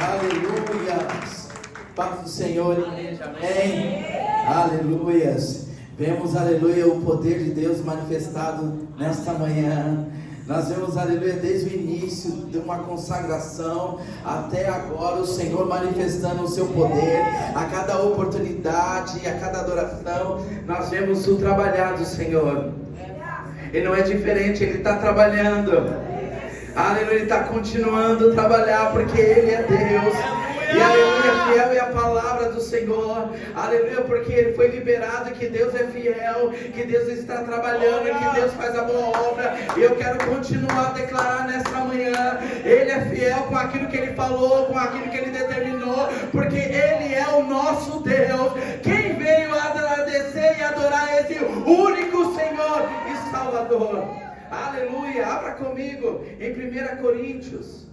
Aleluias. Paz do Senhor, igreja. Amém. Aleluias. Vemos, aleluia, o poder de Deus manifestado nesta manhã. Nós vemos, aleluia, desde o início de uma consagração até agora, o Senhor manifestando o seu poder. A cada oportunidade, a cada adoração, nós vemos o trabalhar do Senhor. E não é diferente, Ele está trabalhando. Aleluia, Ele está continuando a trabalhar, porque Ele é Deus. E aleluia, fiel é a palavra do Senhor. Aleluia, porque Ele foi liberado, que Deus é fiel, que Deus está trabalhando, que Deus faz a boa obra. E eu quero continuar a declarar nesta manhã: Ele é fiel com aquilo que Ele falou, com aquilo que Ele determinou, porque Ele é o nosso Deus. Quem veio agradecer e adorar esse único Senhor e Salvador? Aleluia, abra comigo em 1 Coríntios.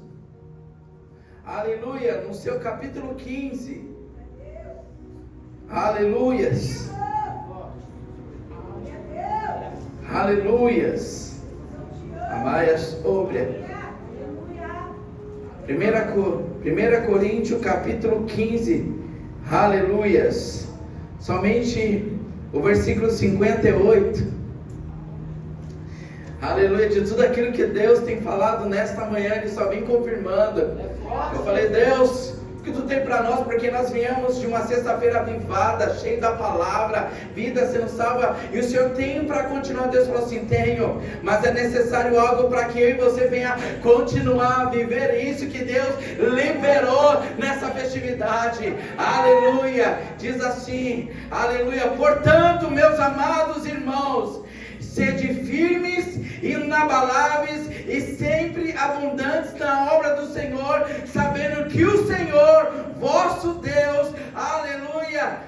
Aleluia, no seu capítulo 15. Aleluias. Aleluias. Amai a sobre. 1 Coríntios capítulo 15. Aleluias. Somente o versículo 58. Aleluia, de tudo aquilo que Deus tem falado nesta manhã, Ele só vem confirmando. Eu falei: Deus, o que Tu tem para nós? Porque nós viemos de uma sexta-feira avivada, cheia da palavra, vida sendo salva, e o Senhor tem para continuar. Deus falou assim: tenho, mas é necessário algo para que eu e você venha continuar a viver isso que Deus liberou nessa festividade. Aleluia, diz assim, aleluia: portanto, meus amados irmãos, sede firmes, inabaláveis e sempre abundantes na obra do Senhor, sabendo que o Senhor, vosso Deus, aleluia,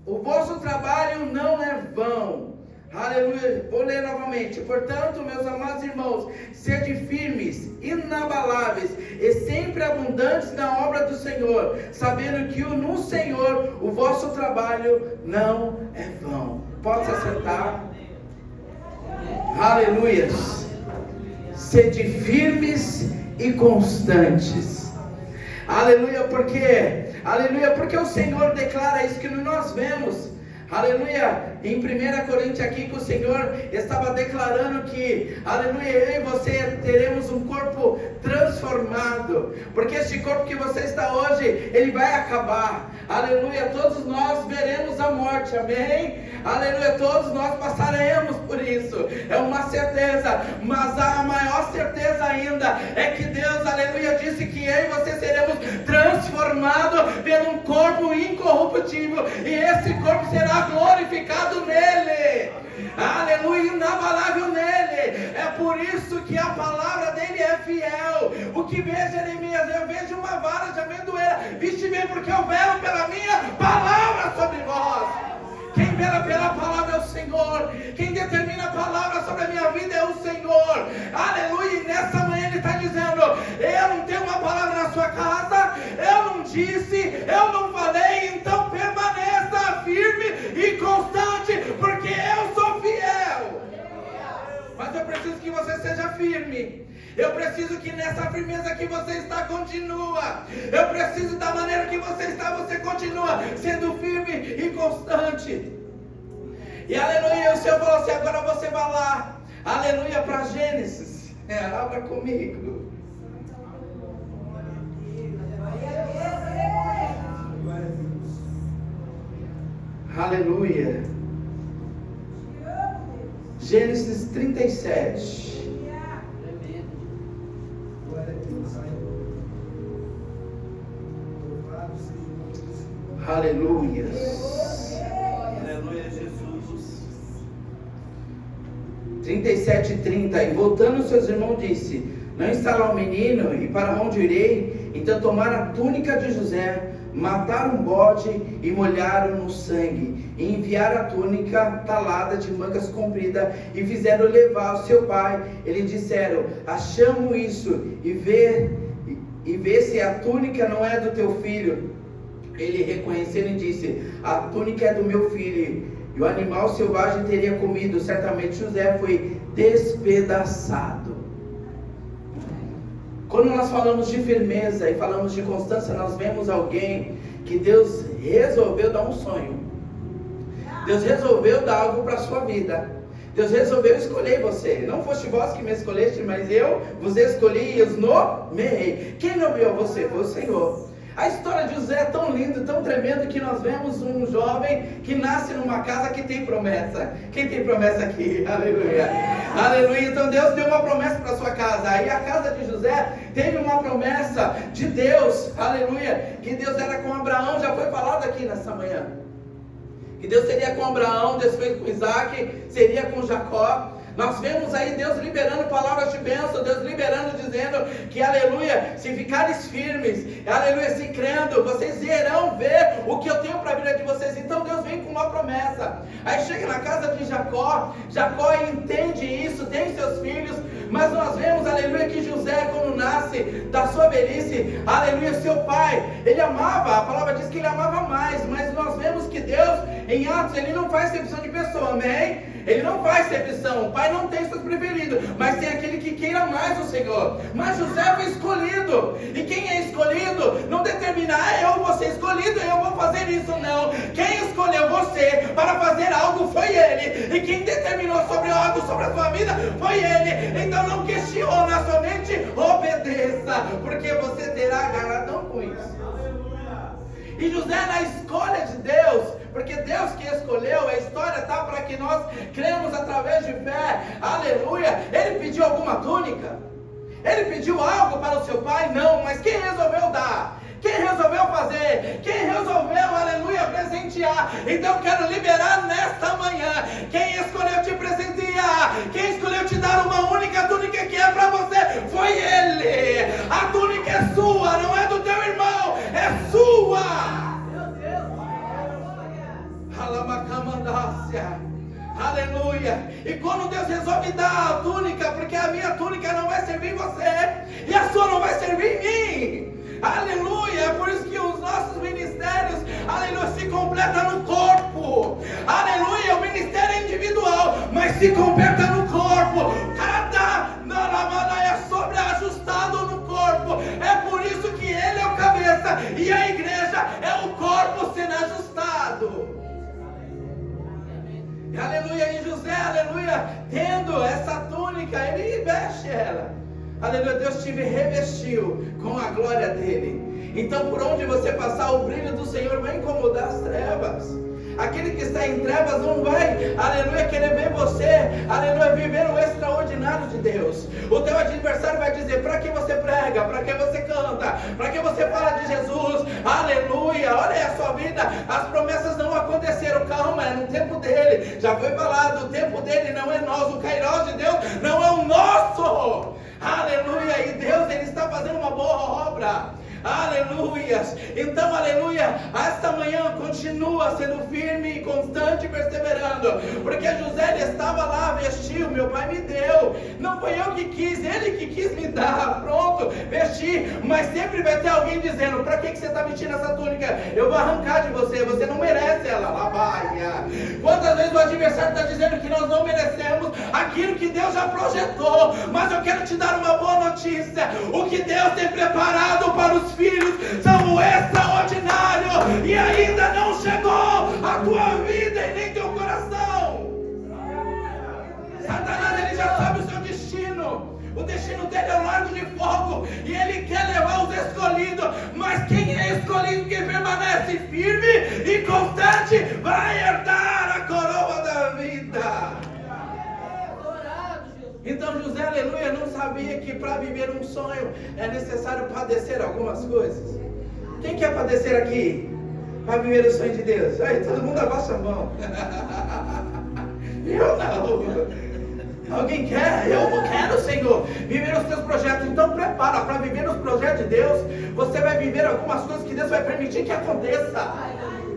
o vosso trabalho não é vão. Aleluia, vou ler novamente. Portanto, meus amados irmãos, sede firmes, inabaláveis e sempre abundantes na obra do Senhor, sabendo que no Senhor o vosso trabalho não é vão. Pode se assentar. Aleluia. Sede firmes e constantes. Aleluia, porque o Senhor declara isso que nós vemos. Aleluia, em 1 Coríntios aqui, que o Senhor estava declarando que, aleluia, eu e você teremos um corpo transformado, porque este corpo que você está hoje, ele vai acabar. Aleluia, todos nós veremos a morte, amém? Aleluia, todos nós passaremos por isso, é uma certeza, mas a maior certeza ainda é que Deus, aleluia, disse que eu e você seremos transformados por um corpo incorruptível, e esse corpo será glorificado nele. Aleluia, inabalável nele. É por isso que a palavra dele é fiel. O que vê Jeremias? Eu vejo uma vara de amendoeira. Viste bem, porque eu velo pela minha palavra sobre vós. Quem vela pela palavra é o Senhor. Quem determina a palavra sobre a minha vida é o Senhor. Aleluia, e nessa manhã ele está dizendo: eu não tenho uma palavra na sua casa, eu não disse, eu não falei, então permaneça firme e constante, porque eu sou fiel. Mas eu preciso que você seja firme. Eu preciso que nessa firmeza que você está, continua. Eu preciso da maneira que você está, você continua sendo firme e constante. E aleluia, o Senhor falou assim: agora você vai lá, aleluia, para Gênesis. Abra comigo. Aleluia. Gênesis 37. Aleluia. Aleluia, Jesus. 37:30. E voltando seus irmãos disse: não está lá o menino, e para onde irei? Então tomaram a túnica de José, mataram um bode e molharam no sangue, e enviaram a túnica talada de mangas compridas, e fizeram levar ao seu pai. Eles disseram: achamos isso, e vê se a túnica não é do teu filho. Ele reconheceu e disse: a túnica é do meu filho, e o animal selvagem teria comido. Certamente José foi despedaçado. Quando nós falamos de firmeza e falamos de constância, nós vemos alguém que Deus resolveu dar um sonho. Deus resolveu dar algo para a sua vida. Deus resolveu escolher você. Não foste vós que me escolheste, mas eu vos escolhi e os nomeei. Quem nomeou você? Foi o Senhor. A história de José é tão linda, tão tremenda, que nós vemos um jovem que nasce numa casa que tem promessa. Quem tem promessa aqui? Aleluia. Aleluia. Então Deus deu uma promessa para a sua casa. Aí a casa de José teve uma promessa de Deus. Aleluia. Que Deus era com Abraão. Já foi falado aqui nessa manhã. Que Deus seria com Abraão, Deus fez com Isaac, seria com Jacó. Nós vemos aí Deus liberando palavras de bênção, Deus liberando, dizendo que, aleluia, se ficares firmes, aleluia, se crendo, vocês irão ver o que eu tenho para a vida de vocês. Então Deus vem com uma promessa. Aí chega na casa de Jacó, Jacó entende isso, tem seus filhos, mas nós vemos, aleluia, que José, quando nasce da sua velhice, aleluia, seu pai, ele amava, a palavra diz que ele amava mais, mas nós vemos que Deus, em Atos, ele não faz exceção de pessoa, amém? Ele não faz exceção, o pai não tem seus preferidos, mas tem aquele que queira mais o Senhor. Mas José foi escolhido, e quem é escolhido não determina, eu vou ser escolhido, eu vou fazer isso, não. Quem escolheu você para fazer algo foi Ele, e quem determinou sobre algo sobre a sua vida foi Ele. Então não questiona, somente obedeça, porque você terá galardão com isso. E José, na escolha de Deus, porque Deus que escolheu, a história está para que nós cremos através de fé, aleluia. Ele pediu alguma túnica? Ele pediu algo para o seu pai? Não, mas quem resolveu dar? Quem resolveu fazer? Quem resolveu, aleluia, presentear? Então eu quero liberar nesta manhã, quem escolheu te presentear, quem escolheu te dar uma única túnica que é para você, foi Ele. A túnica é sua, não é do teu irmão, é sua. Aleluia. E quando Deus resolve dar a túnica, porque a minha túnica não vai servir você, e a sua não vai servir mim. Aleluia. É por isso que os nossos ministérios, aleluia, se completam no corpo. Aleluia. O ministério é individual, mas se completa no corpo. Cada é sobreajustado no corpo. É por isso que Ele é o cabeça e a igreja é o corpo sendo ajustado. Aleluia. E José, aleluia, tendo essa túnica, ele veste ela. Aleluia. Deus te revestiu com a glória dele. Então por onde você passar, o brilho do Senhor vai incomodar as trevas. Aquele que está em trevas não vai, aleluia, querer ver você, aleluia, viver o extraordinário de Deus. O teu adversário vai dizer, para que você prega, para que você canta, para que você fala de Jesus, aleluia. Olha aí a sua vida, as promessas não aconteceram, calma, é no tempo dele. Já foi falado, o tempo dele não é nosso, o Kairos de Deus não é o nosso, aleluia. E Deus, Ele está fazendo uma boa obra. Aleluia. Então, aleluia, esta manhã continua sendo firme e constante, perseverando, porque José, ele estava lá, vestiu, meu pai me deu, não foi eu que quis, ele que quis me dar, pronto, vesti. Mas sempre vai ter alguém dizendo, para que você está vestindo essa túnica? Eu vou arrancar de você, você não merece ela. Lá vai. Quantas vezes o adversário está dizendo que nós não merecemos aquilo que Deus já projetou? Mas eu quero te dar uma boa notícia, o que Deus tem preparado para os filhos são extraordinários, e ainda não chegou a tua vida e nem teu coração. Satanás, ele já sabe o seu destino. O destino dele é o lago de fogo, e ele quer levar os escolhidos. Mas quem é escolhido, quem permanece firme e constante, vai herdar a coroa da vida. Então José, aleluia, não sabia que para viver um sonho é necessário padecer algumas coisas. Quem quer padecer aqui para viver o sonho de Deus? Aí todo mundo abaixa a mão. Eu não. Alguém quer? Eu quero, Senhor, viver os teus projetos. Então prepara para viver os projetos de Deus. Você vai viver algumas coisas que Deus vai permitir que aconteça.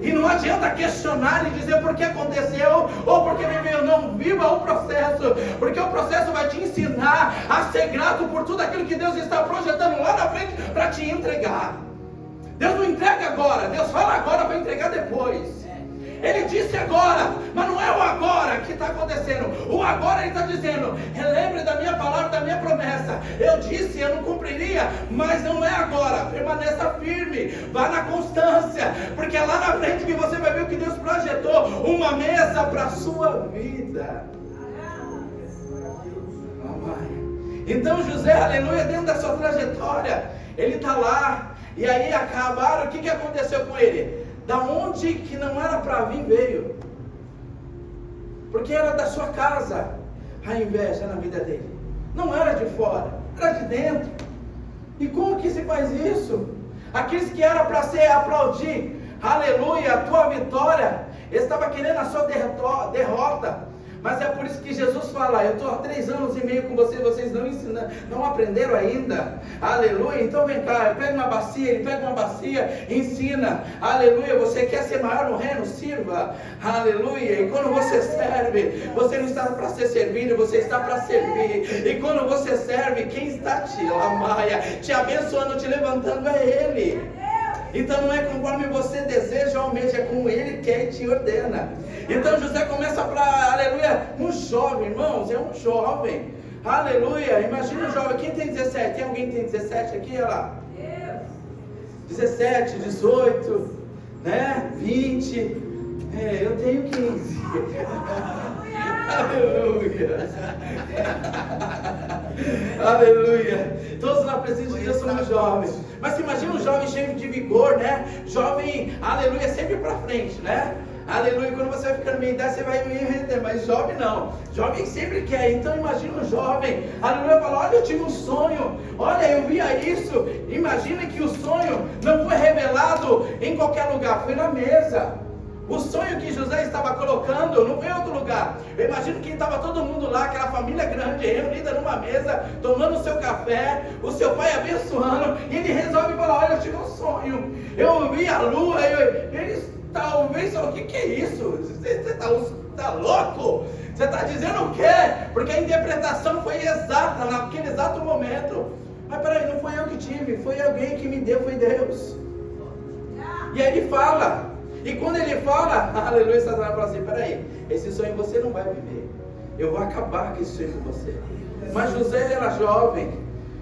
E não adianta questionar e dizer por que aconteceu ou por que viveu. Não, viva o processo, porque o processo vai te ensinar a ser grato por tudo aquilo que Deus está projetando lá na frente para te entregar. Deus não entrega agora, Deus fala agora para entregar depois. Ele disse agora, mas não é o agora que está acontecendo. O agora ele está dizendo: relembre da minha palavra, da minha promessa. Eu disse, eu não cumpriria, mas não é agora. Permaneça firme, vá na constância, porque é lá na frente que você vai ver o que Deus projetou, uma mesa para a sua vida. Então José, aleluia, dentro da sua trajetória, ele está lá, e aí acabaram, o que aconteceu com ele? Da onde que não era para vir, veio, porque era da sua casa a inveja na vida dele, não era de fora, era de dentro. E como que se faz isso? Aqueles que era para ser aplaudir, aleluia, a tua vitória, estava querendo a sua derrota. Mas é por isso que Jesus fala: eu estou há 3 anos e meio com vocês, vocês não ensinam, não aprenderam ainda, aleluia. Então vem cá, pega uma bacia, ele pega uma bacia, ensina, aleluia. Você quer ser maior no reino? Sirva, aleluia. E quando você serve, você não está para ser servido, você está para servir. E quando você serve, quem está te abençoando, te levantando é Ele. Então não é conforme você deseja ou almeja, é como Ele quer e te ordena. Então José começa para, aleluia, um jovem, irmãos, é um jovem, aleluia. Imagina um jovem, quem tem 17? Tem alguém que tem 17 aqui? Olha lá, 17, 18, né, 20, eu tenho 15. Aleluia. Aleluia. Todos na presença de Deus somos jovens. Mas se imagina um jovem cheio de vigor, né? Jovem, aleluia, sempre para frente, né? Aleluia. Quando você vai ficando meio idade, você vai me render. Mas jovem não. Jovem sempre quer. Então imagina um jovem, aleluia, fala: olha, eu tive um sonho. Olha, eu via isso. Imagina que o sonho não foi revelado em qualquer lugar, foi na mesa. O sonho que José estava colocando não foi em outro lugar. Eu imagino que estava todo mundo lá, aquela família grande, reunida numa mesa, tomando o seu café, o seu pai abençoando, e ele resolve falar: olha, eu tive um sonho, eu vi a lua, eles talvez falam: o que é isso? Você está louco? Você está dizendo o quê? Porque a interpretação foi exata, naquele exato momento. Mas peraí, não foi eu que tive, foi alguém que me deu, foi Deus. E aí ele fala. E quando ele fala, aleluia, Satanás fala assim: peraí, esse sonho você não vai viver, eu vou acabar com esse sonho com você. Mas José era jovem,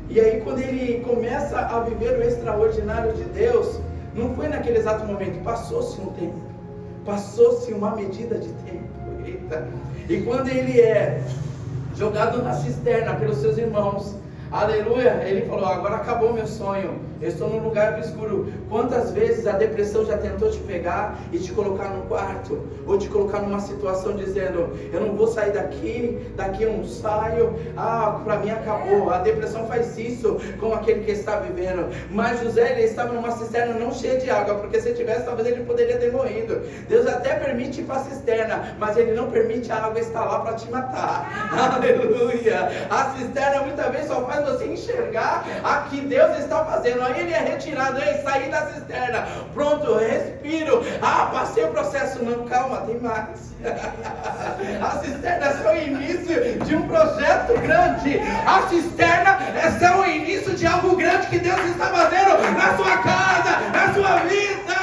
e aí quando ele começa a viver o extraordinário de Deus, não foi naquele exato momento, passou-se um tempo, passou-se uma medida de tempo. Eita. E quando ele é jogado na cisterna pelos seus irmãos, aleluia, ele falou: agora acabou meu sonho, eu estou num lugar obscuro. Quantas vezes a depressão já tentou te pegar e te colocar no quarto, ou te colocar numa situação dizendo: eu não vou sair daqui eu não saio, para mim acabou. A depressão faz isso com aquele que está vivendo. Mas José, ele estava numa cisterna não cheia de água, porque se tivesse, talvez ele poderia ter morrido. Deus até permite ir para a cisterna, mas Ele não permite a água estar lá para te matar. Aleluia. A cisterna muitas vezes só faz você enxergar a que Deus está fazendo. Aí ele é retirado, sair da cisterna, pronto, respiro, passei o processo. Não, calma, tem mais. A cisterna é só o início de um projeto grande. A cisterna é só o início de algo grande que Deus está fazendo na sua casa, na sua vida.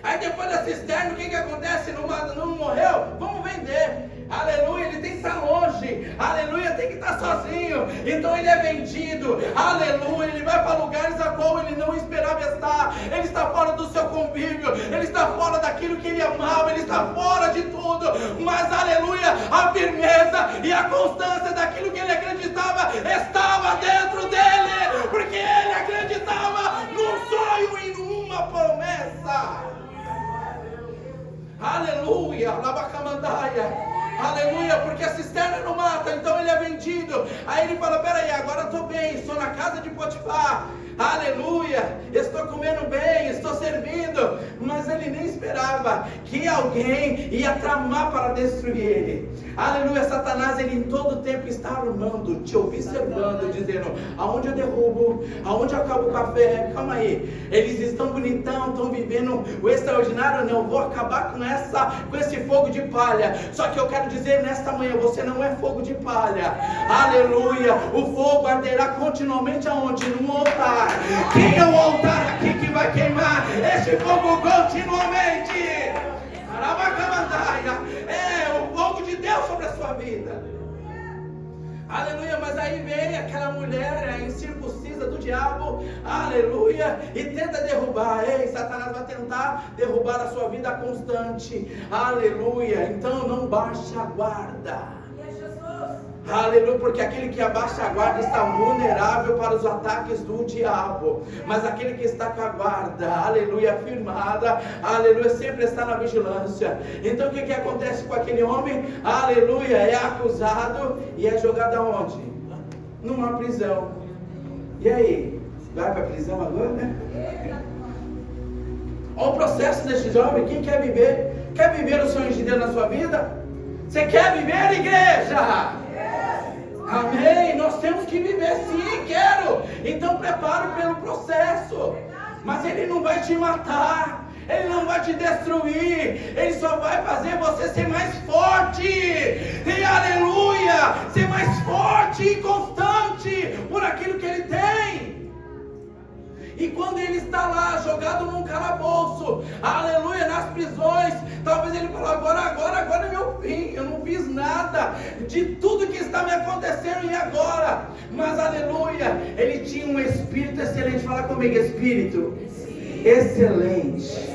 Aí depois da cisterna, o que acontece? Não morreu? Vamos vender. Aleluia, ele tem que estar longe. Aleluia, tem que estar sozinho. Então ele é vendido. Aleluia, ele vai para lugares a qual ele não esperava estar. Ele está fora do seu convívio, ele está fora daquilo que ele amava, ele está fora de tudo. Mas aleluia, a firmeza e a constância daquilo que ele acreditava estava dentro dele, porque ele acreditava num sonho e numa promessa. Aleluia, labacamandaia. Aleluia, porque a cisterna não mata, então ele é vendido. Aí ele fala: peraí, agora eu estou bem, estou na casa de Potifar. Aleluia, estou comendo bem, estou servindo. Mas ele nem esperava que alguém ia tramar para destruir ele. Aleluia, Satanás, ele em todo tempo está armando, te observando, dizendo: aonde eu derrubo, aonde eu acabo o café. Calma aí, eles estão bonitão, estão vivendo o extraordinário. Não, eu vou acabar com esse fogo de palha. Só que eu quero dizer nesta manhã: você não é fogo de palha. Aleluia, o fogo arderá continuamente aonde? No altar. Quem é o altar aqui que vai vai queimar este fogo continuamente. É o fogo de Deus sobre a sua vida. Aleluia, mas aí vem aquela mulher incircuncisa do diabo, aleluia, e tenta derrubar. Ei, Satanás vai tentar derrubar a sua vida constante, aleluia. Então não baixe a guarda. Aleluia, porque aquele que abaixa a guarda está vulnerável para os ataques do diabo, mas aquele que está com a guarda, aleluia, firmada, aleluia, sempre está na vigilância. Então o que acontece com aquele homem? Aleluia, é acusado e é jogado aonde? Numa prisão. E aí? Vai para a prisão agora? Olha o processo desse jovem. Quem quer viver? Quer viver os sonhos de Deus na sua vida? Você quer viver, igreja? Amém, nós temos que viver, sim, quero. Então prepare pelo processo. Mas ele não vai te matar, ele não vai te destruir, ele só vai fazer você ser mais forte. E aleluia, ser mais forte e constante por aquilo que ele tem. E quando ele está lá, jogado num calabouço, aleluia, nas prisões, talvez ele falou, agora é meu fim, eu não fiz nada de tudo que está me acontecendo e agora. Mas aleluia, ele tinha um espírito excelente. Fala comigo, espírito excelente.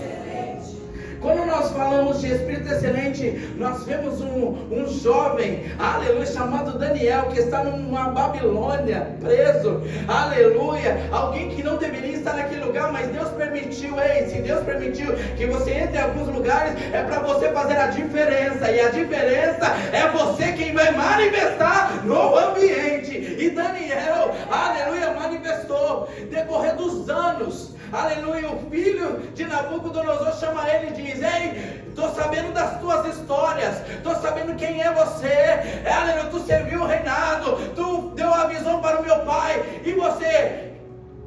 Quando nós falamos de espírito excelente, nós vemos um jovem, aleluia, chamado Daniel, que está numa Babilônia, preso, aleluia, alguém que não deveria estar naquele lugar, mas Deus permitiu. Se Deus permitiu que você entre em alguns lugares, é para você fazer a diferença, e a diferença é você quem vai manifestar no ambiente. E Daniel, aleluia, manifestou. Decorrer dos anos, aleluia, o filho de Nabucodonosor chama ele e diz, ei, estou sabendo das tuas histórias, estou sabendo quem é você, aleluia, tu serviu o reinado, tu deu a visão para o meu pai, e você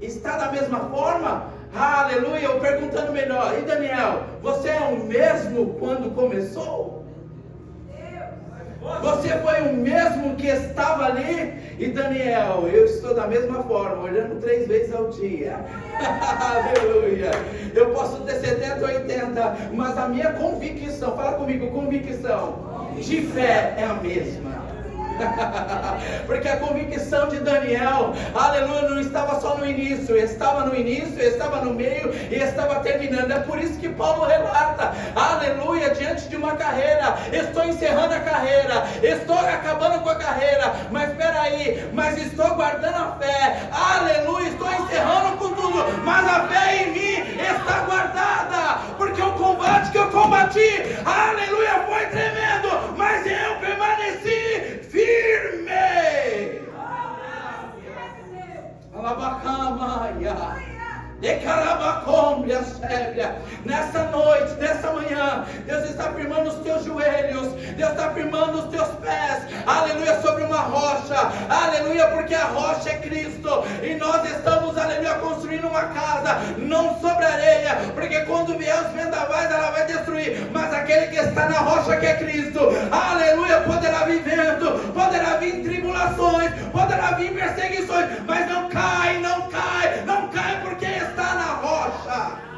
está da mesma forma? Aleluia, eu perguntando melhor, e Daniel, você é o mesmo quando começou? Você foi o mesmo que estava ali? E Daniel, eu estou da mesma forma, olhando 3 vezes ao dia. Aleluia. Eu posso ter 70, 80, mas a minha convicção, fala comigo, convicção de fé é a mesma. Porque a convicção de Daniel, aleluia, não estava só no início, estava no início, estava no meio e estava terminando. É por isso que Paulo relata, aleluia, diante de uma carreira, estou encerrando a carreira, estou acabando com a carreira, mas espera aí, mas estou guardando a fé, aleluia, estou encerrando com tudo, mas a fé em mim está guardada, porque o combate que eu combati, aleluia, foi tremendo, mas eu permaneci firme. Nessa noite, nessa manhã, Deus está firmando os teus joelhos, Deus está firmando os teus pés, aleluia, sobre uma rocha, aleluia, porque a rocha é Cristo, e nós estamos, aleluia, construindo uma casa, não sobre areia, porque quando vier os vendavais, ela vai destruir, mas aquele que está na rocha, que é Cristo, aleluia, poderá vir vento, poderá vir tribulações, poderá vir perseguições, mas não cai, não cai, não cai, porque está na rocha.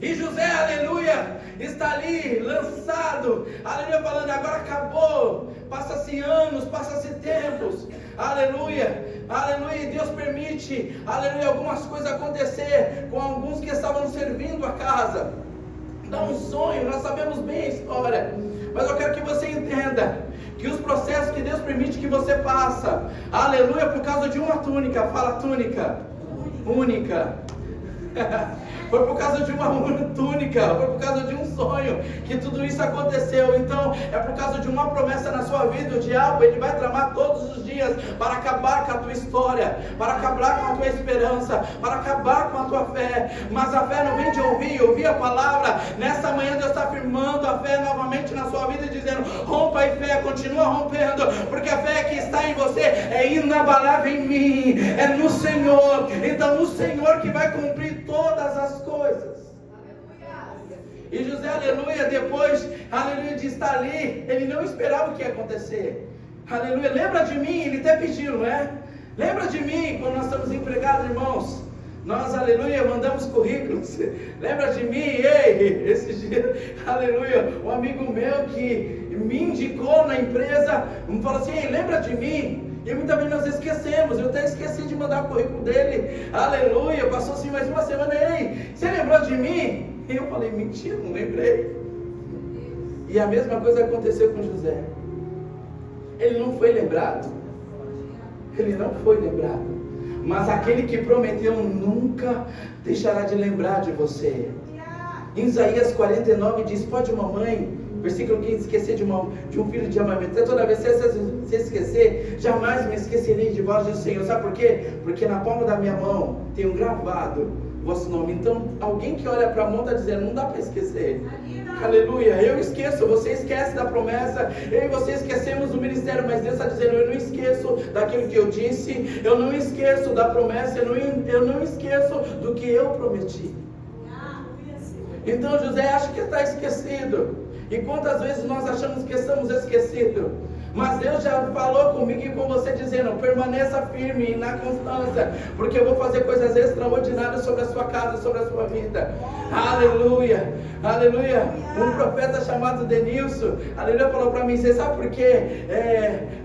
E José, aleluia, está ali lançado, aleluia, falando, agora acabou, passa-se anos, passa-se tempos, aleluia, aleluia, e Deus permite, aleluia, algumas coisas acontecer com alguns que estavam servindo a casa. Dá um sonho, nós sabemos bem a história, mas eu quero que você entenda que os processos que Deus permite que você passa, aleluia, por causa de uma túnica, fala túnica, única. Foi por causa de uma túnica, foi por causa de um sonho que tudo isso aconteceu. Então é por causa de uma promessa na sua vida. O diabo, ele vai tramar todos os dias para acabar com a tua história, para acabar com a tua esperança, para acabar com a tua fé. Mas a fé não vem de ouvir a palavra. Nessa manhã Deus está firmando a fé novamente na sua vida e dizendo, rompa em fé, continua rompendo, porque a fé que está em você é inabalável em mim, é no Senhor. Então o Senhor que vai cumprir todas as coisas. E José, aleluia, depois, aleluia, de estar ali, ele não esperava o que ia acontecer. Aleluia, lembra de mim, ele até pediu, não é? Lembra de mim, quando nós estamos empregados, irmãos. Nós, aleluia, mandamos currículos. Lembra de mim? Ei, esse dia, aleluia, um amigo meu que me indicou na empresa, me falou assim: ei, lembra de mim? E muitas vezes nós esquecemos. Eu até esqueci de mandar o currículo dele. Aleluia, passou assim mais uma semana. Ei, você lembrou de mim? E eu falei: mentira, não lembrei. E a mesma coisa aconteceu com José. Ele não foi lembrado. Ele não foi lembrado. Mas aquele que prometeu nunca deixará de lembrar de você. Em Isaías 49 diz: pode uma mãe, versículo 15, esquecer de um filho de amamentar? Toda vez que você esquecer, jamais me esquecerei de vós, diz o Senhor. Sabe por quê? Porque na palma da minha mão tenho gravado vosso nome. Então alguém que olha para a mão está dizendo: não dá para esquecer. Aleluia, eu esqueço, você esquece da promessa, eu e você esquecemos do ministério, mas Deus está dizendo: eu não esqueço daquilo que eu disse, eu não esqueço da promessa, eu não esqueço do que eu prometi. Então José acha que está esquecido, e quantas vezes nós achamos que estamos esquecidos? Mas Deus já falou comigo e com você dizendo: permaneça firme na constância, porque eu vou fazer coisas extraordinárias sobre a sua casa, sobre a sua vida. Aleluia, aleluia. Um profeta chamado Denilson, aleluia, falou para mim: você sabe por quê?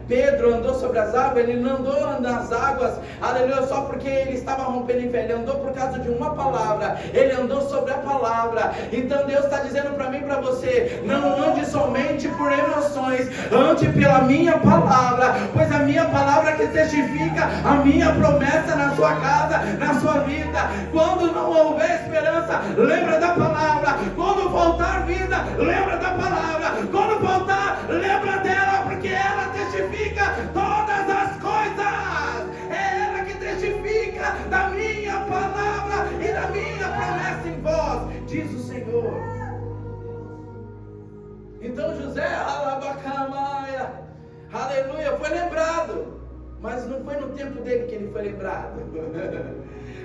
Pedro andou sobre as águas? Ele não andou nas águas, aleluia, só porque ele estava rompendo em fé. Ele andou por causa de uma palavra, ele andou sobre a palavra. Então Deus está dizendo para mim e para você: não ande somente por emoções, ande pela minha palavra, pois a minha palavra que testifica a minha promessa na sua casa, na sua vida. Quando não houver esperança, lembra da palavra. Quando faltar vida, lembra da palavra. Quando faltar, lembra dela, porque ela testifica todas as coisas. É ela que testifica da minha palavra e da minha promessa em vós, diz o Senhor. Então José, alabacamaia, aleluia, foi lembrado, mas não foi no tempo dele que ele foi lembrado.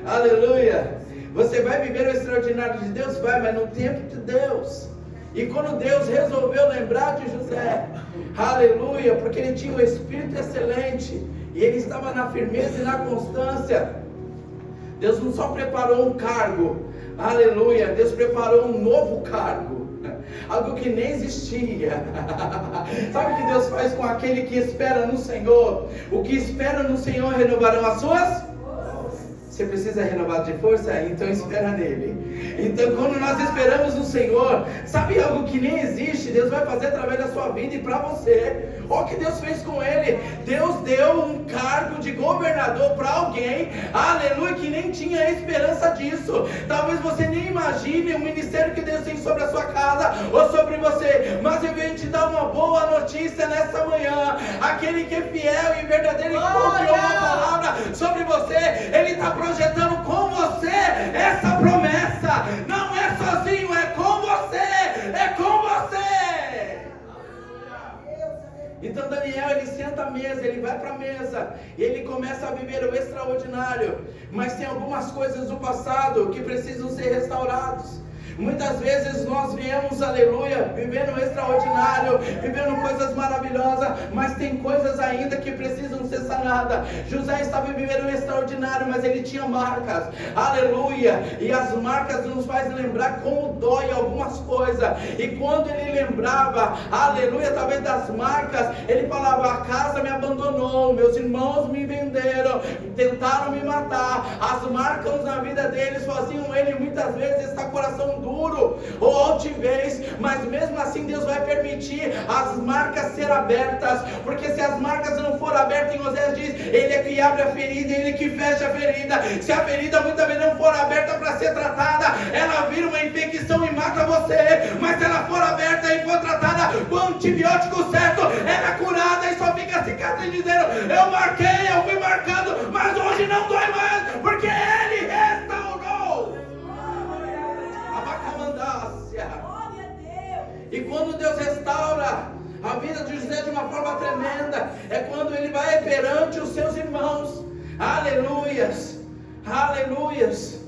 Aleluia. Você vai viver o extraordinário de Deus? Vai, mas no tempo de Deus. E quando Deus resolveu lembrar de José, aleluia, porque ele tinha um espírito excelente, e ele estava na firmeza e na constância, Deus não só preparou um cargo, aleluia, Deus preparou um novo cargo, algo que nem existia. Sabe o que Deus faz com aquele que espera no Senhor? O que espera no Senhor renovarão as suas. Você precisa renovar de força? Então espera nele. Então quando nós esperamos no Senhor, sabe algo que nem existe? Deus vai fazer através da sua vida e para você. Olha o que Deus fez com ele. Deus deu um cargo de governador para alguém, aleluia, que nem tinha esperança disso. Talvez você nem imagine o ministério que Deus tem sobre a sua casa ou sobre você, mas eu venho te dar uma boa notícia nessa manhã. Aquele que é fiel e verdadeiro e que confiou uma palavra sobre você, ele está projetando com você essa promessa. Não é sozinho, é com você, é com você. Então Daniel, ele senta à mesa, ele vai para a mesa, ele começa a viver o extraordinário, mas tem algumas coisas do passado que precisam ser restauradas. Muitas vezes nós viemos, aleluia, vivendo o extraordinário, vivendo coisas maravilhosas, mas tem coisas ainda que precisam ser sanadas. José estava vivendo o extraordinário, mas ele tinha marcas, aleluia, e as marcas nos fazem lembrar como dói algumas coisas. E quando ele lembrava, aleluia, talvez das marcas, ele falava: a casa me abandonou, meus irmãos me venderam, tentaram me matar. As marcas na vida deles faziam ele muitas vezes estar coração duro ou altivez, mas mesmo assim Deus vai permitir as marcas ser abertas, porque se as marcas não forem abertas, em Oséias diz: ele é que abre a ferida, ele que fecha a ferida. Se a ferida muitas vezes não for aberta para ser tratada, ela vira uma infecção e mata você, mas se ela for aberta e for tratada com o antibiótico certo, ela é curada e só fica cicatriz dizendo: eu marquei, eu fui marcado, mas hoje não dói mais, porque ele restaurou. E quando Deus restaura a vida de José de uma forma tremenda, é quando ele vai perante os seus irmãos. Aleluias, aleluias.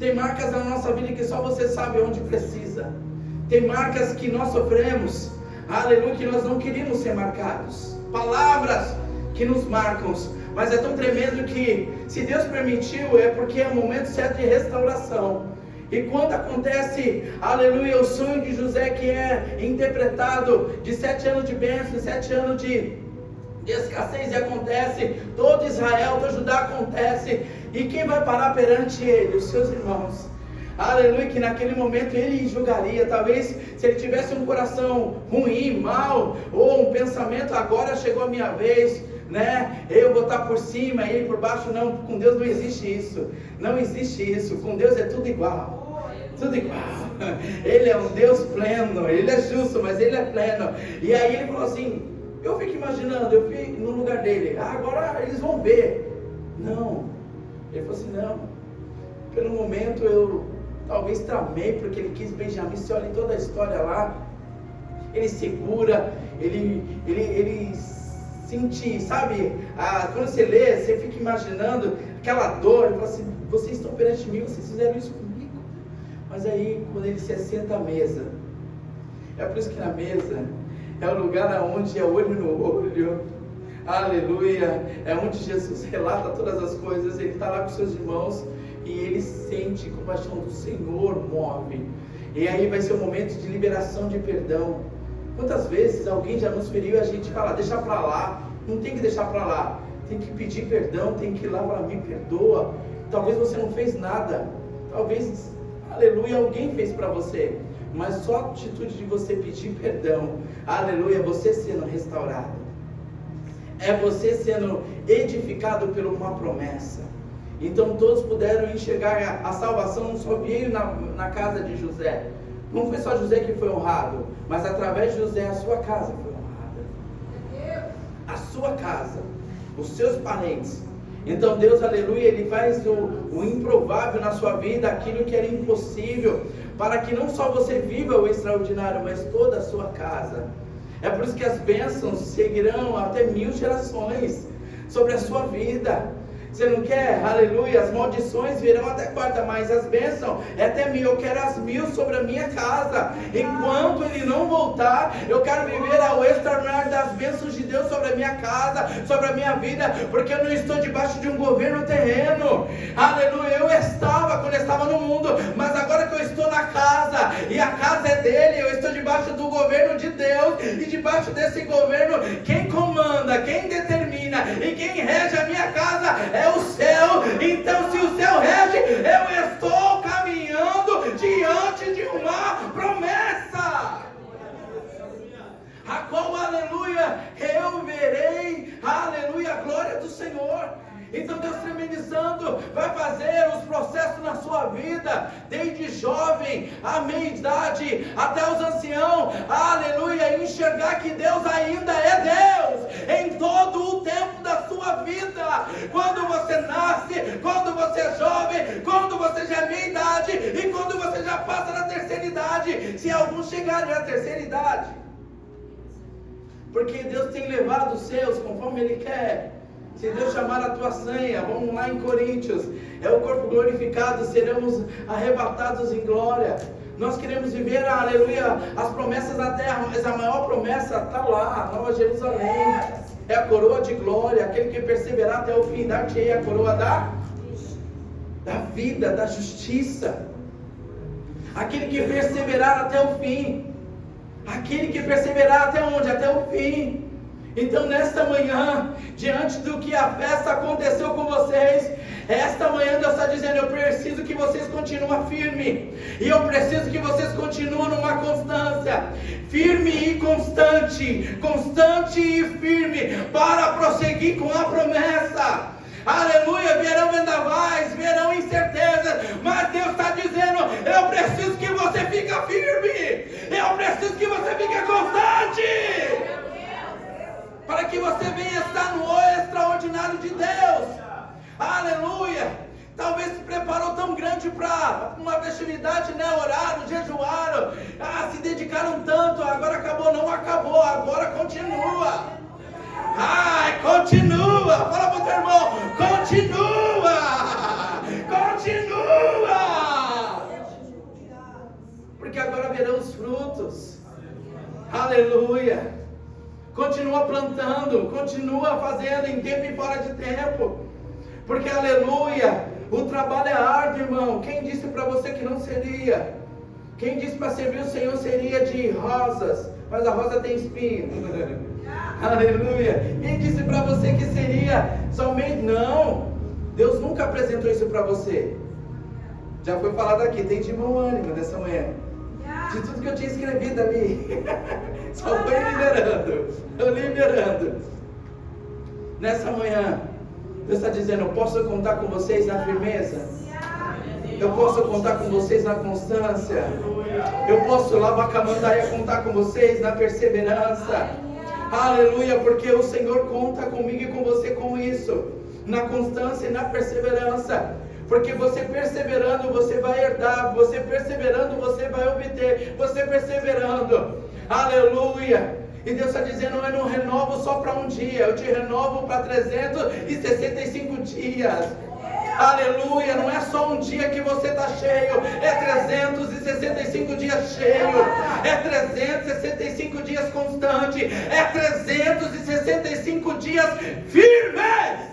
Tem marcas na nossa vida que só você sabe onde precisa. Tem marcas que nós sofremos, aleluia, que nós não queríamos ser marcados. Palavras que nos marcam, Mas é tão tremendo que, se Deus permitiu, é porque é o momento certo de restauração. E quando acontece, aleluia, o sonho de José, que é interpretado de 7 anos de bênção, 7 anos de escassez, e acontece, todo Israel, todo Judá acontece, e quem vai parar perante ele? Os seus irmãos. Aleluia, que naquele momento ele julgaria, talvez se ele tivesse um coração ruim, mau, ou um pensamento, agora chegou a minha vez, né? Eu vou estar por cima e ele por baixo. Não, com Deus não existe isso, não existe isso, com Deus é tudo igual, tudo igual. Ele é um Deus pleno, ele é justo, mas ele é pleno. E aí ele falou assim, eu fico imaginando, eu fico no lugar dele, agora eles vão ver. Não, ele falou assim, não, pelo momento eu talvez tramei, porque ele quis Benjamim. Você olha em toda a história lá, ele segura, ele sente, sabe, quando você lê, você fica imaginando aquela dor, ele fala assim, vocês estão perante mim, vocês fizeram isso comigo. Mas aí, quando ele se assenta à mesa, é por isso que na mesa é o lugar onde é olho no olho, aleluia, é onde Jesus relata todas as coisas. Ele está lá com seus irmãos e ele sente que a compaixão do Senhor move. E aí vai ser um momento de liberação de perdão. Quantas vezes alguém já nos feriu e a gente fala, deixa pra lá? Não tem que deixar pra lá, tem que pedir perdão, tem que ir lá para mim, perdoa. Talvez você não fez nada, talvez, aleluia, alguém fez para você, mas só a atitude de você pedir perdão, aleluia, é você sendo restaurado, é você sendo edificado por uma promessa. Então todos puderam enxergar a salvação, não só veio na casa de José. Não foi só José que foi honrado, mas através de José a sua casa foi honrada. A sua casa, os seus parentes. Então Deus, aleluia, Ele faz o improvável na sua vida, aquilo que era impossível, para que não só você viva o extraordinário, mas toda a sua casa. É por isso que as bênçãos seguirão até 1000 gerações sobre a sua vida. Você não quer, aleluia, as maldições virão até 4, mas as bênçãos é até 1000. Eu quero as 1000 sobre a minha casa. Enquanto Ele não voltar, eu quero viver o extraordinário das bênçãos de Deus sobre a minha casa, sobre a minha vida, porque eu não estou debaixo de um governo terreno. Aleluia, eu estava quando eu estava no mundo, mas agora que eu estou na casa, e a casa é dele, eu estou debaixo do governo de Deus, e debaixo desse governo, quem comanda, quem determina, e quem rege a minha casa é o céu. Então se o céu rege, eu estou caminhando diante de uma promessa, a qual, aleluia, eu verei, aleluia, a glória do Senhor. Então Deus tremendizando vai fazer os processos na sua vida, desde jovem, a meia-idade, até os anciãos, aleluia, enxergar que Deus ainda é Deus, em todo o tempo da sua vida, quando você nasce, quando você é jovem, quando você já é meia-idade, e quando você já passa na terceira idade, se alguns chegarem à terceira idade, porque Deus tem levado os seus conforme Ele quer. Se Deus chamar a tua senha, vamos lá em Coríntios, é o corpo glorificado, seremos arrebatados em glória. Nós queremos viver, aleluia, as promessas da terra, mas a maior promessa está lá, a Nova Jerusalém, é a coroa de glória. Aquele que perseverar até o fim, dar-te-ei a coroa da vida, da justiça. Aquele que perseverar até o fim, aquele que perseverar até onde? Até o fim. Então nesta manhã, diante do que a festa aconteceu com vocês, esta manhã Deus está dizendo, eu preciso que vocês continuem firme, e eu preciso que vocês continuem numa constância, firme e constante, constante e firme, para prosseguir com a promessa. Aleluia, virão vendavais, virão incertezas, mas Deus está dizendo, eu preciso que você fique firme, eu preciso que você fique constante, para que você venha estar no extraordinário de Deus. Aleluia. Talvez se preparou tão grande para uma festividade, né? Oraram, jejuaram, se dedicaram tanto, agora acabou. Não acabou, agora continua. Continua. Fala para o teu irmão, continua. Continua. Porque agora verão os frutos. Aleluia. continua plantando, continua fazendo em tempo e fora de tempo, porque aleluia, o trabalho é árduo, irmão. Quem disse para você que não seria? Quem disse para servir o Senhor seria de rosas, mas a rosa tem espinho? Aleluia. Quem disse para você que seria somente? Não, Deus nunca apresentou isso para você. Já foi falado aqui, tem de bom ânimo nessa manhã, de tudo que eu tinha escrevido ali. Só foi liberando. Nessa manhã, Deus está dizendo: eu posso contar com vocês na firmeza, eu posso contar com vocês na constância, eu posso lavacamandaia contar com vocês na perseverança. Aleluia, porque o Senhor conta comigo e com você com isso, na constância e na perseverança. Porque você perseverando, você vai herdar. Você perseverando, você vai obter. Você perseverando, aleluia. E Deus está dizendo: eu não renovo só para um dia, eu te renovo para 365 dias. Aleluia, não é só um dia que você está cheio, é 365 dias cheio, é 365 dias constante, é 365 dias firmes.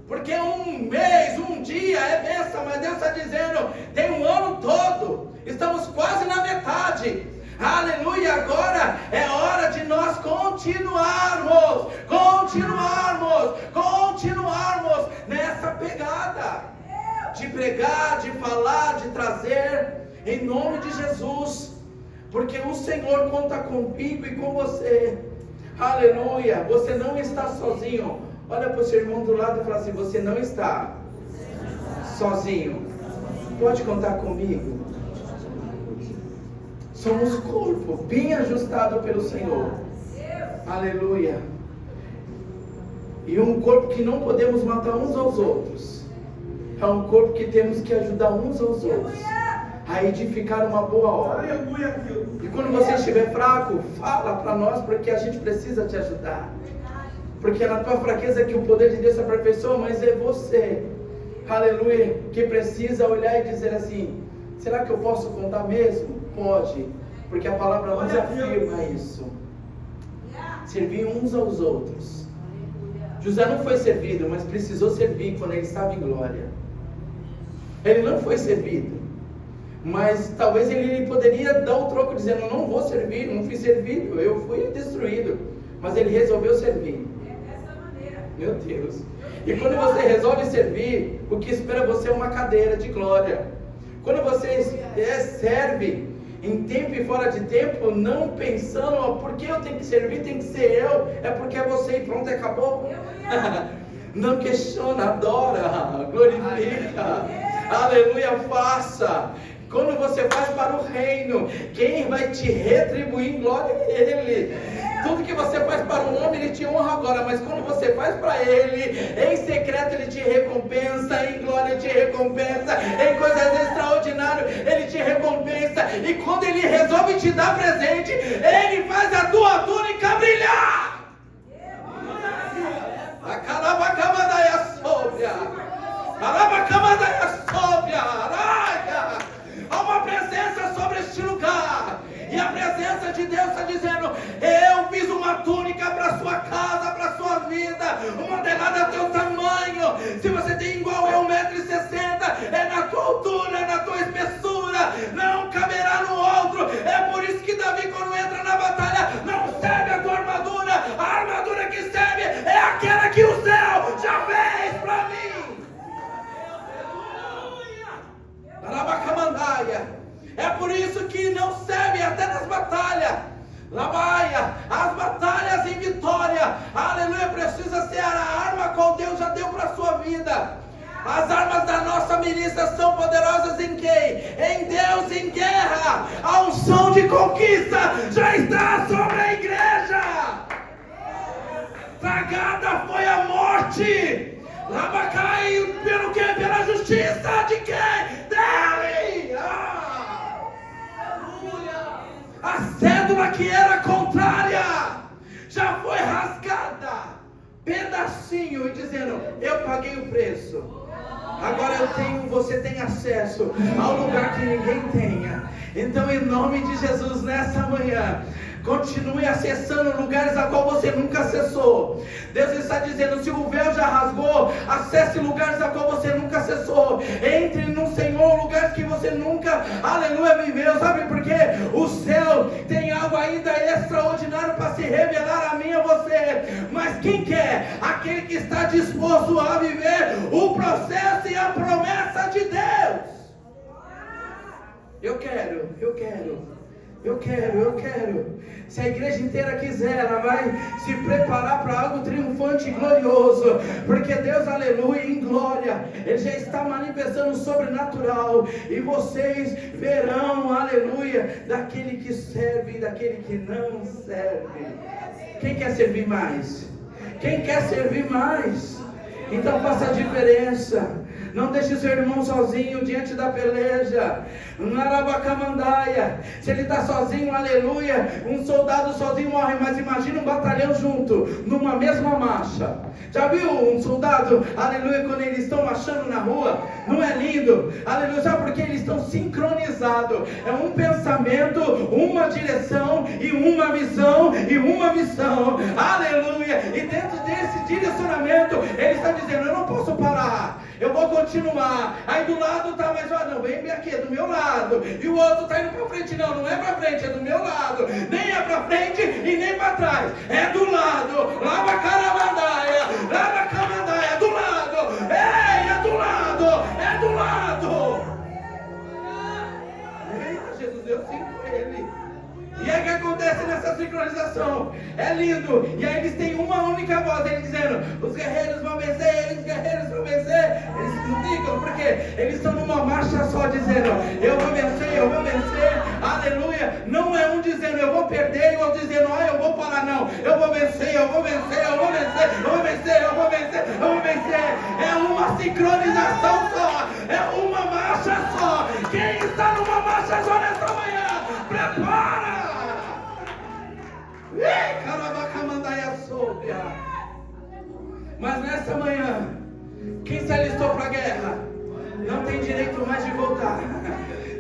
Porque um mês, um dia é bênção, mas Deus está dizendo: tem um ano todo, estamos quase na metade. Aleluia, agora é hora de nós continuarmos nessa pegada de pregar, de falar, de trazer, em nome de Jesus, porque o Senhor conta comigo e com você. Aleluia, você não está sozinho. Olha para o seu irmão do lado e fala assim: você não está sozinho, pode contar comigo. Somos corpo bem ajustado pelo Senhor. Aleluia. E um corpo que não podemos matar uns aos outros. É um corpo que temos que ajudar uns aos outros a edificar uma boa obra. E quando você estiver fraco, fala para nós, porque a gente precisa te ajudar. Porque é na tua fraqueza que o poder de Deus se aperfeiçoa, mas é você, aleluia, que precisa olhar e dizer assim: será que eu posso contar mesmo? Pode, porque a palavra nos afirma isso. Servir uns aos outros. José não foi servido, mas precisou servir quando ele estava em glória. Ele não foi servido, mas talvez ele poderia dar o troco dizendo: não vou servir, não fui servido, eu fui destruído. Mas ele resolveu servir. Meu Deus. E quando você resolve servir, o que espera você é uma cadeira de glória. Quando você serve em tempo e fora de tempo, não pensando: por que eu tenho que servir, tem que ser eu, é porque é você e pronto, acabou. Não questiona, adora, glorifica, aleluia, faça. Quando você faz para o reino, quem vai te retribuir em glória é Ele. Tudo que você faz para o homem, Ele te honra agora, mas quando você faz para Ele, em secreto Ele te recompensa, em glória Ele te recompensa, em coisas extraordinárias Ele te recompensa, e quando Ele resolve te dar presente, Ele faz a tua túnica brilhar. A carabacamadaia sóbria, carabacamadaia sóbria, araia. Há uma presença sobre este lugar, e a presença de Deus está dizendo: eu fiz uma túnica para a sua casa, para a sua vida, modelada a teu tamanho. Se você tem igual eu 1,60 m, é na tua altura, é na tua espessura, não caberá no outro. É por isso que Davi, quando entra na batalha, não serve a tua armadura. A armadura que serve é aquela que o céu já fez para mim. É por isso que não serve até nas batalhas. Labaia, as batalhas em vitória, aleluia, precisa ser a arma qual Deus já deu para a sua vida. As armas da nossa milícia são poderosas em quem? Em Deus, em guerra. A unção de conquista já está sobre a igreja. Tragada foi a morte. Labacai, pelo que? Pela justiça de quem? Dele! A cédula que era contrária já foi rasgada, pedacinho, e dizendo: eu paguei o preço. Agora você tem acesso ao lugar que ninguém tenha. Então, em nome de Jesus, nessa manhã, continue acessando lugares a qual você nunca acessou. Deus está dizendo: se o véu já rasgou, acesse lugares a qual você nunca acessou. Entre no Senhor, lugares que você nunca, aleluia, viveu. Sabe por quê? O céu tem algo ainda extraordinário para se revelar a mim e a você. Mas quem quer? Aquele que está disposto a viver o processo e a promessa de Deus. Eu quero. Se a igreja inteira quiser, ela vai se preparar para algo triunfante e glorioso. Porque Deus, aleluia, em glória, Ele já está manifestando o sobrenatural. E vocês verão, aleluia, daquele que serve e daquele que não serve. Quem quer servir mais? Quem quer servir mais? Então faça a diferença. Não deixe seu irmão sozinho diante da peleja. Narabacamandaia. Se ele está sozinho, aleluia, um soldado sozinho morre. Mas imagina um batalhão junto, numa mesma marcha. Já viu um soldado, aleluia, quando eles estão marchando na rua? Não é lindo? Aleluia, sabe por quê? Eles estão sincronizados. É um pensamento, uma direção e uma visão e uma missão. Aleluia. E dentro desse direcionamento, ele está dizendo: eu não posso parar, eu vou continuar. Aí do lado está, mas não, vem aqui, é do meu lado. E o outro está indo para frente. Não é para frente, é do meu lado. Nem é para frente e nem para trás, é do lado. Lava caramandaia, lava camandaia, é do lado. Ei, é do lado, é do lado. Eita, Jesus, eu sinto Ele. E aí o que acontece nessa sincronização? É lindo. E aí eles têm uma única voz, ele dizendo: os guerreiros vão vencer, os guerreiros vão vencer. Eles não ficam, porque eles estão numa marcha só, dizendo: eu vou vencer, eu vou vencer. Aleluia. Não é um dizendo: eu vou perder, e o outro dizendo: eu vou parar. Não, eu vou vencer, eu vou vencer, eu vou vencer, eu vou vencer, eu vou vencer, eu vou vencer. É uma sincronização só, é uma marcha só. Quem está numa marcha só nessa manhã, prepara! Mas nessa manhã, quem se alistou para a guerra não tem direito mais de voltar.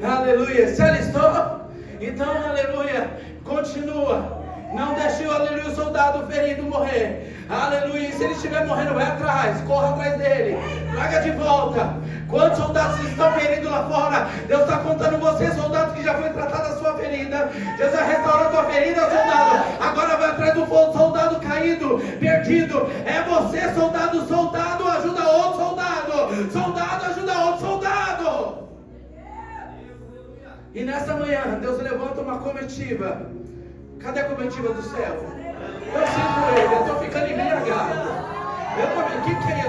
Aleluia. Se alistou? Então, aleluia, continua. Não deixe, aleluia, o soldado ferido morrer. Aleluia. E se ele estiver morrendo, vai atrás, corra atrás dele, traga de volta. Quantos soldados estão feridos lá fora? Deus está contando você, soldado, que já foi tratado a sua ferida. Deus vai restaurar a tua ferida, soldado. Agora vai atrás do soldado caído, perdido. É você, soldado. Soldado ajuda outro soldado. Soldado ajuda outro soldado. E nessa manhã, Deus levanta uma comitiva. Cadê a comitiva do céu? Eu sinto Ele, eu estou ficando embriagado. Eu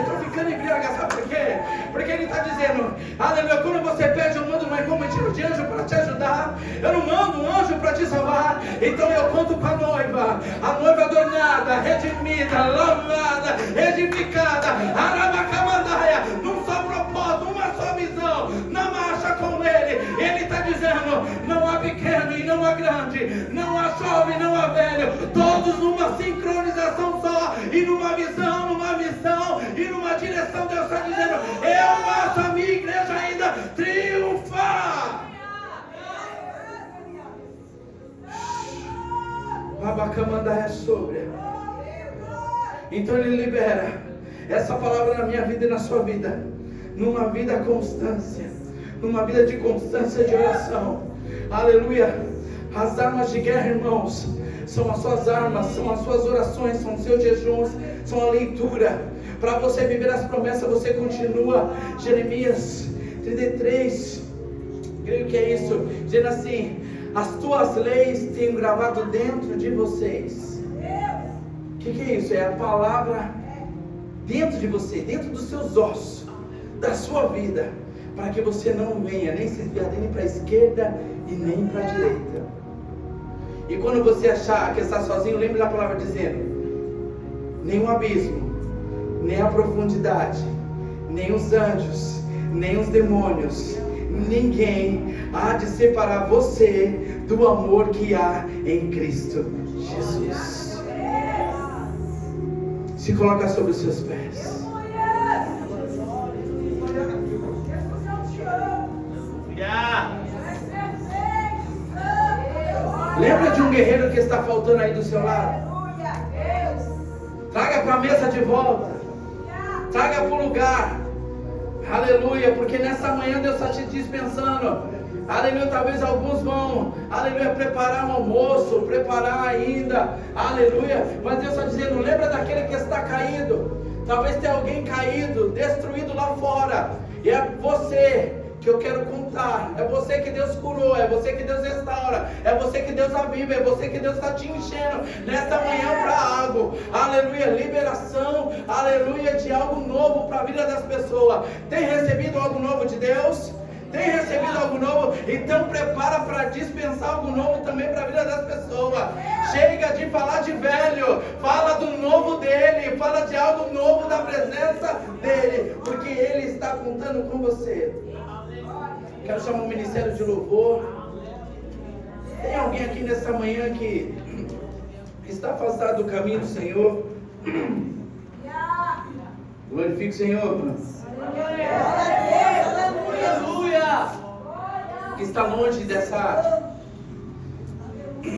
estou ficando embriagado, sabe por quê? Porque Ele está dizendo: aleluia, quando você pede, eu mando uma comitiva de anjo para te ajudar. Eu não mando um anjo para te salvar. Então eu conto com a noiva adornada, redimida, lavada, edificada, arabacamandaia, num só propósito, uma só visão, na marcha com Ele. Ele está dizendo: não há pequeno e não há grande, não há jovem, não há velho, todos numa sincronização só, e numa visão, numa missão e numa direção. Deus está dizendo: eu faço a minha igreja ainda triunfar. Abacamandaia sobre. Então Ele libera essa palavra na minha vida e na sua vida, numa vida constância, numa vida de constância de oração. Aleluia. As armas de guerra, irmãos, são as suas armas, são as suas orações, são os seus jejuns, são a leitura. Para você viver as promessas, você continua. Jeremias 33, creio que é isso, dizendo assim: as tuas leis tenho gravado dentro de vocês. O que é isso? É a palavra dentro de você, dentro dos seus ossos, da sua vida, para que você não venha nem se desviar nem para a esquerda e nem para a direita. E quando você achar que está sozinho, lembre da palavra dizendo: nem o abismo, nem a profundidade, nem os anjos, nem os demônios, ninguém há de separar você do amor que há em Cristo Jesus. Se coloca sobre os seus pés. Lembra de um guerreiro que está faltando aí do seu lado? Traga para a mesa de volta. Traga para o lugar. Aleluia, porque nessa manhã Deus está te dispensando. Aleluia, talvez alguns vão, aleluia, preparar um almoço, preparar ainda, aleluia, mas Deus está dizendo, lembra daquele que está caído. Talvez tenha alguém caído, destruído lá fora, e é você que eu quero contar, é você que Deus curou, é você que Deus restaura, é você que Deus aviva, é você que Deus está te enchendo nesta manhã para algo, aleluia, liberação, aleluia, de algo novo para a vida das pessoas. Tem recebido algo novo de Deus? Tem recebido algo novo? Então prepara para dispensar algo novo também para a vida das pessoas. Chega de falar de velho, fala do novo dele, fala de algo novo da presença dele, porque ele está contando com você. Quero chamar o ministério de louvor. Tem alguém aqui nessa manhã que está afastado do caminho do Senhor? Glorifique o Senhor. Aleluia! Que está longe dessa